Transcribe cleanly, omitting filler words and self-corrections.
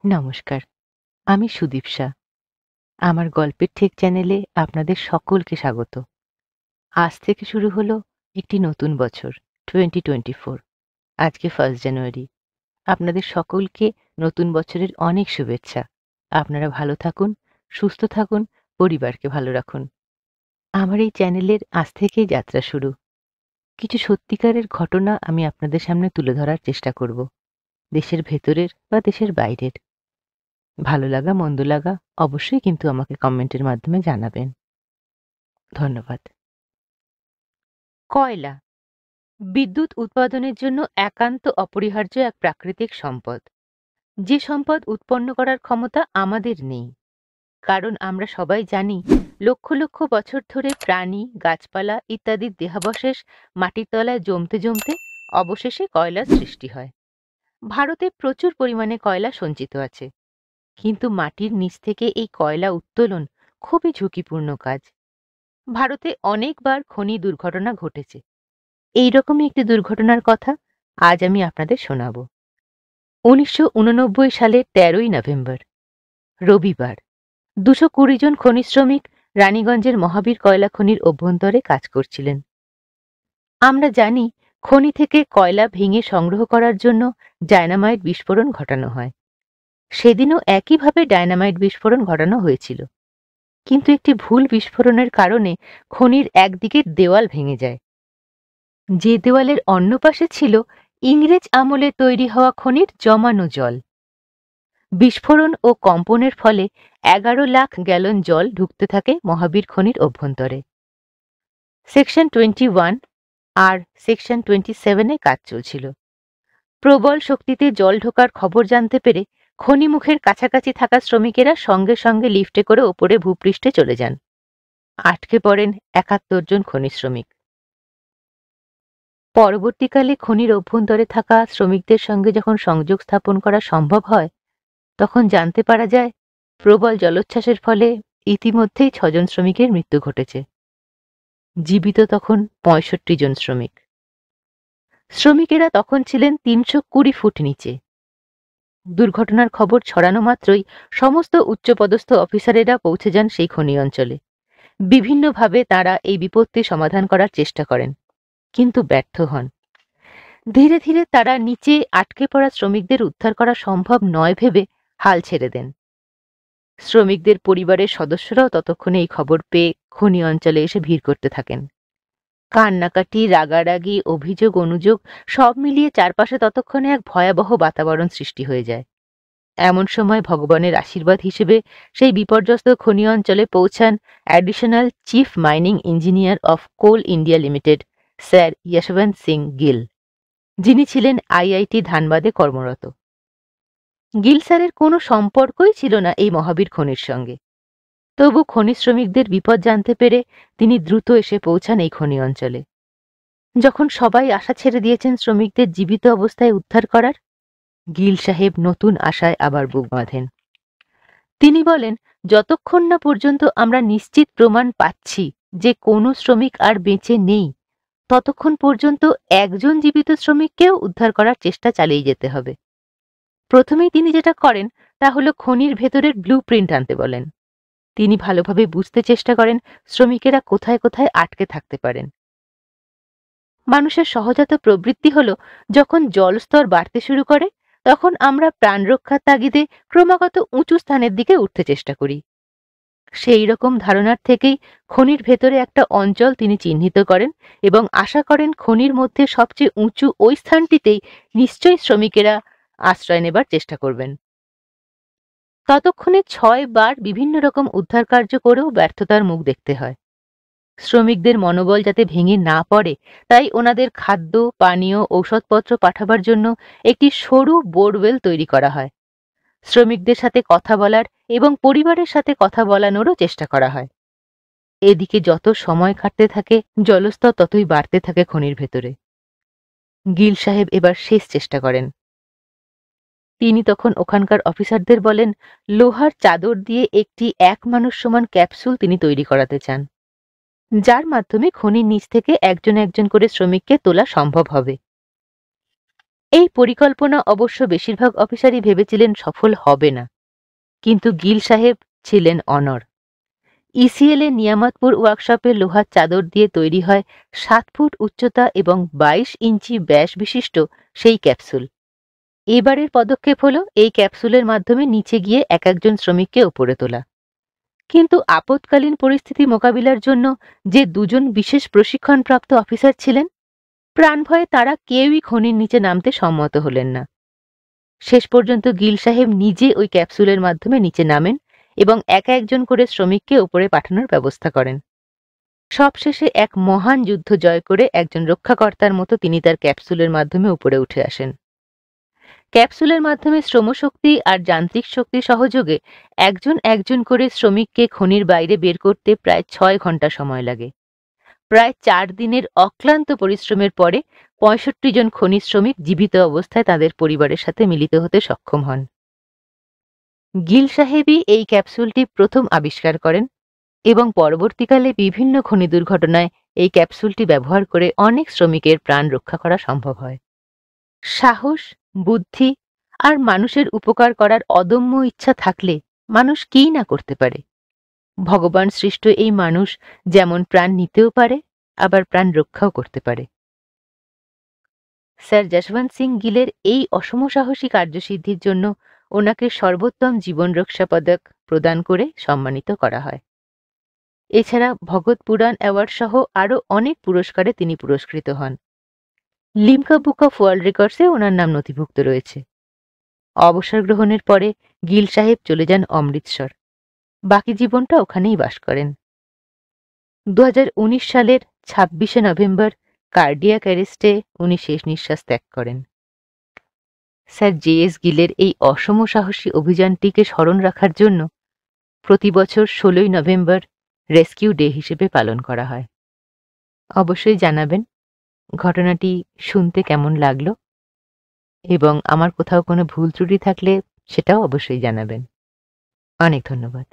নমস্কার, আমি সুদীপসা। আমার গল্পের ঠেক চ্যানেলে আপনাদের সকলকে স্বাগত। আজ থেকে শুরু হলো একটি নতুন বছর 2024। আজকে 1 জানুয়ারি। আপনাদের সকলকে নতুন বছরের অনেক শুভেচ্ছা। আপনারা ভালো থাকুন, সুস্থ থাকুন, পরিবারকে ভালো রাখুন। আমার এই চ্যানেলের আজ থেকেই যাত্রা শুরু। কিছু সত্যিকারের ঘটনা আমি আপনাদের সামনে তুলে ধরার চেষ্টা করব। দেশের ভেতরের বা দেশের বাইরের। ভালো লাগা মন্দ লাগা অবশ্যই কিন্তু আমাকে কমেন্টের মাধ্যমে জানাবেন। ধন্যবাদ। কয়লা বিদ্যুৎ উৎপাদনের জন্য একান্ত অপরিহার্য এক প্রাকৃতিক সম্পদ, যে সম্পদ উৎপন্ন করার ক্ষমতা আমাদের নেই। কারণ আমরা সবাই জানি লক্ষ লক্ষ বছর ধরে প্রাণী, গাছপালা ইত্যাদির দেহাবশেষ মাটির তলায় জমতে জমতে অবশেষে কয়লার সৃষ্টি হয়। ভারতে প্রচুর পরিমাণে কয়লা সঞ্চিত আছে, কিন্তু মাটির নিচ থেকে এই কয়লা উত্তোলন খুবই ঝুঁকিপূর্ণ কাজ। ভারতে অনেকবার খনি দুর্ঘটনা ঘটেছে। এইরকমই একটি দুর্ঘটনার কথা আজ আমি আপনাদের শোনাব। 1989 সালের 13ই নভেম্বর, রবিবার, 220 জন খনি শ্রমিক রানীগঞ্জের মহাবীর কয়লা খনির অভ্যন্তরে কাজ করছিলেন। আমরা জানি খনি থেকে কয়লা ভেঙে সংগ্রহ করার জন্য ডায়নামাইট বিস্ফোরণ ঘটানো হয়। সেদিনও একইভাবে ডায়নামাইট বিস্ফোরণ ঘটানো হয়েছিল, কিন্তু একটি ভুল বিস্ফোরণের কারণে খনির একদিকের দেওয়াল ভেঙে যায়। যে দেওয়ালের অন্য পাশে ছিল ইংরেজ আমলে তৈরি হওয়া খনির জমানো জল। বিস্ফোরণ ও কম্পনের ফলে 11 লাখ গ্যালন জল ঢুকতে থাকে মহাবীর খনির অভ্যন্তরে। সেকশন 21 আর সেকশন 27-এ কাজ চলছিল। প্রবল শক্তিতে জল ঢোকার খবর জানতে পেরে খনিমুখের কাছাকাছি থাকা শ্রমিকেরা সঙ্গে সঙ্গে লিফটে করে ওপরে ভূপৃষ্ঠে চলে যান। আটকে পড়েন 71 জন খনি শ্রমিক। পরবর্তীকালে খনির অভ্যন্তরে থাকা শ্রমিকদের সঙ্গে যখন সংযোগ স্থাপন করা সম্ভব হয়, তখন জানতে পারা যায় প্রবল জলোচ্ছ্বাসের ফলে ইতিমধ্যেই 6 জন শ্রমিকের মৃত্যু ঘটেছে। জীবিত তখন 65 জন শ্রমিক। শ্রমিকেরা তখন ছিলেন 320 ফুট নিচে। দুর্ঘটনার খবর ছড়ানো মাত্রই সমস্ত উচ্চপদস্থ অফিসারেরা পৌঁছে যান সেই খনি অঞ্চলে। বিভিন্নভাবে তারা এই বিপত্তি সমাধান করার চেষ্টা করেন, কিন্তু ব্যর্থ হন। ধীরে ধীরে তারা নিচে আটকে পড়া শ্রমিকদের উদ্ধার করা সম্ভব নয় ভেবে হাল ছেড়ে দেন। শ্রমিকদের পরিবারের সদস্যরাও ততক্ষণে এই খবর পেয়ে খনি অঞ্চলে এসে ভিড় করতে থাকেন। কান্নাকাটি, রাগারাগি, অভিযোগ, অনুযোগ সব মিলিয়ে চারপাশে ততক্ষণে এক ভয়াবহ বাতাবরণ সৃষ্টি হয়ে যায়। এমন সময় ভগবানের আশীর্বাদ হিসেবে সেই বিপর্যস্ত খনি অঞ্চলে পৌঁছান additional chief mining engineer of coal India limited sir Jaswant Singh Gill, যিনি ছিলেন আইআইটি ধানবাদে কর্মরত। গিল স্যারের কোনো সম্পর্কই ছিল না এই মহাবীর খনির সঙ্গে। তবু খনি শ্রমিকদের বিপদ জানতে পেরে তিনি দ্রুত এসে পৌঁছান এই খনি অঞ্চলে। যখন সবাই আশা ছেড়ে দিয়েছেন শ্রমিকদের জীবিত অবস্থায় উদ্ধার করার, গিল সাহেব নতুন আশায় আবার বুক বাঁধেন। তিনি বলেন, যতক্ষণ না পর্যন্ত আমরা নিশ্চিত প্রমাণ পাচ্ছি যে কোনো শ্রমিক আর বেঁচে নেই, ততক্ষণ পর্যন্ত একজন জীবিত শ্রমিককেও উদ্ধার করার চেষ্টা চালিয়ে যেতে হবে। প্রথমেই তিনি যেটা করেন তা হলো খনির ভেতরের ব্লু প্রিন্ট আনতে বলেন। তিনি ভালোভাবে বুঝতে চেষ্টা করেন শ্রমিকেরা কোথায় কোথায় আটকে থাকতে পারেন। মানুষের সহজাত প্রবৃত্তি হলো, যখন জলস্তর বাড়তে শুরু করে তখন আমরা প্রাণ রক্ষার তাগিদে ক্রমাগত উঁচু স্থানের দিকে উঠতে চেষ্টা করি। সেই রকম ধারণার থেকেই খনির ভেতরে একটা অঞ্চল তিনি চিহ্নিত করেন এবং আশা করেন খনির মধ্যে সবচেয়ে উঁচু ওই স্থানটিতেই নিশ্চয়ই শ্রমিকেরা আশ্রয় নেবার চেষ্টা করবেন। ততক্ষণে 6 বার বিভিন্ন রকম উদ্ধার কার্য করেও ব্যর্থতার মুখ দেখতে হয়। শ্রমিকদের মনোবল যাতে ভেঙে না পড়ে, তাই ওনাদের খাদ্য, পানীয়, ঔষধপত্র পাঠাবার জন্য একটি সরু বোরওয়েল তৈরি করা হয়। শ্রমিকদের সাথে কথা বলার এবং পরিবারের সাথে কথা বলানোরও চেষ্টা করা হয়। এদিকে যত সময় কাটতে থাকে জলস্তর ততই বাড়তে থাকে খনির ভেতরে। গিল সাহেব এবার শেষ চেষ্টা করেন। তিনি তখন ওখানকার অফিসারদের বলেন, লোহার চাদর দিয়ে একটি 1 মানুষ সমান ক্যাপসুল তিনি তৈরি করাতে চান, যার মাধ্যমে খনির নিচ থেকে একজন একজন করে শ্রমিককে তোলা সম্ভব হবে। এই পরিকল্পনা অবশ্য বেশিরভাগ অফিসারই ভেবেছিলেন সফল হবে না, কিন্তু গিল সাহেব ছিলেন অনড়। ইসিএল এ নিয়ামতপুর ওয়ার্কশপে লোহার চাদর দিয়ে তৈরি হয় 7 ফুট উচ্চতা এবং 22 ইঞ্চি ব্যাস বিশিষ্ট সেই ক্যাপসুল। এবারের পদক্ষেপ হল এই ক্যাপসুলের মাধ্যমে নিচে গিয়ে এক একজন শ্রমিককে ওপরে তোলা। কিন্তু আপৎকালীন পরিস্থিতি মোকাবিলার জন্য যে দুজন বিশেষ প্রশিক্ষণপ্রাপ্ত অফিসার ছিলেন, প্রাণভয়ে তারা কেউই খনির নিচে নামতে সম্মত হলেন না। শেষ পর্যন্ত গিল সাহেব নিজে ওই ক্যাপসুলের মাধ্যমে নিচে নামেন এবং একা একজন করে শ্রমিককে ওপরে পাঠানোর ব্যবস্থা করেন। সবশেষে এক মহান যুদ্ধ জয় করে একজন রক্ষাকর্তার মতো তিনি তার ক্যাপসুলের মাধ্যমে উপরে উঠে আসেন। ক্যাপসুলের মাধ্যমে শ্রমশক্তি আর যান্ত্রিক শক্তি সহযোগে একজন একজন করে শ্রমিককে খনির বাইরে বের করতে প্রায় 6 ঘন্টা সময় লাগে। প্রায় 4 দিনের অক্লান্ত পরিশ্রমের পরে 65 জন খনি শ্রমিক জীবিত অবস্থায় তাদের পরিবারের সাথে মিলিত হতে সক্ষম হন। গিল সাহেবই এই ক্যাপসুলটি প্রথম আবিষ্কার করেন এবং পরবর্তীকালে বিভিন্ন খনি দুর্ঘটনায় এই ক্যাপসুলটি ব্যবহার করে অনেক শ্রমিকের প্রাণ রক্ষা করা সম্ভব হয়। সাহস, বুদ্ধি আর মানুষের উপকার করার অদম্য ইচ্ছা থাকলে মানুষ কী না করতে পারে। ভগবান সৃষ্ট এই মানুষ যেমন প্রাণ নিতেও পারে, আবার প্রাণ রক্ষাও করতে পারে। স্যার যশবন্ত সিং গিলের এই অসম সাহসী কার্যসিদ্ধির জন্য ওনাকে সর্বোত্তম জীবন রক্ষা পদক প্রদান করে সম্মানিত করা হয়। এছাড়া ভগৎ পুরাণ অ্যাওয়ার্ড সহ আরও অনেক পুরস্কারে তিনি পুরস্কৃত হন। লিমকা বুক অফ ওয়ার্ল্ড রেকর্ডসে ওনার নাম নথিভুক্ত রয়েছে। অবসর গ্রহণের পরে গিল সাহেব চলে যান অমৃতসর। বাকি জীবনটা ওখানেই বাস করেন। 2019 সালের 26শে নভেম্বর কার্ডিয়াক অ্যারেস্টে উনি শেষ নিঃশ্বাস ত্যাগ করেন। স্যার জে.এস. গিলের এই অসম সাহসী অভিযানটিকে স্মরণ রাখার জন্য প্রতি বছর 16ই নভেম্বর রেস্কিউ ডে হিসেবে পালন করা হয়। অবশ্যই জানাবেন ঘটনাটি শুনতে কেমন লাগলো, এবং আমার কোথাও কোনো ভুল ত্রুটি থাকলে সেটাও অবশ্যই জানাবেন। অনেক ধন্যবাদ।